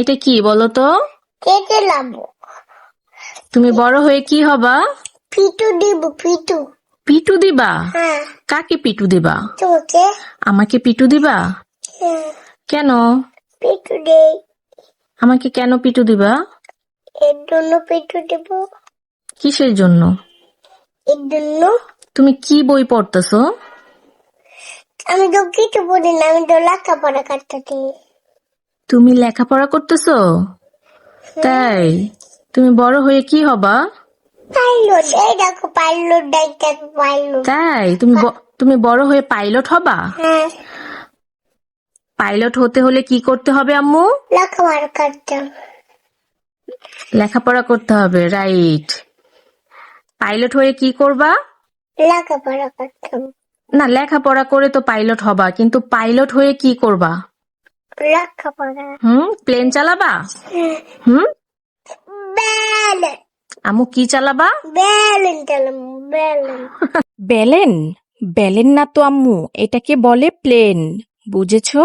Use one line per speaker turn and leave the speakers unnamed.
এটা কি বলো তো?
কেটে লাবো।
তুমি বড় হয়ে কি হবা?
পিটু দিব, পিটু।
পিটু দিবা?
হ্যাঁ।
কাকে পিটু দিবা?
তোমাকে।
আমাকে পিটু দিবা?
হ্যাঁ।
কেন?
পিটু দেই।
আমাকে কেন পিটু দিবা?
এর জন্য পিটু দেব।
কিসের জন্য?
এর জন্য।
তুমি কি বই পড়তেছো?
আমি তো কিছু পড়ি না, আমি তো লেখাপড়া করতেছি।
তুমি লেখাপড়া করতেছো? তাই? তুমি বড় হয়ে কি হবা?
পাইলট, এই দেখো পাইলট, দেখো পাইলট।
তাই? তুমি বড় হয়ে পাইলট হবা?
হ্যাঁ।
পাইলট হতে হলে কি করতে হবে আম্মু?
লেখাপড়া করতাম।
লেখাপড়া করতে হবে, রাইট। পাইলট হয়ে কি করবা?
লেখাপড়া করতাম।
না, লেখাপড়া করে তো পাইলট হবা, কিন্তু পাইলট হয়ে কি করবা?
লেখাপড়া।
প্লেন চালাবা?
হ্যাঁ।
হুম
ব্যালেন।
আম্মু কি চালাবা?
ব্যালেন চালাম, ব্যালেন।
বেলেন? বেলেন না তো আম্মু, এটাকে বলে প্লেন, বুঝেছো?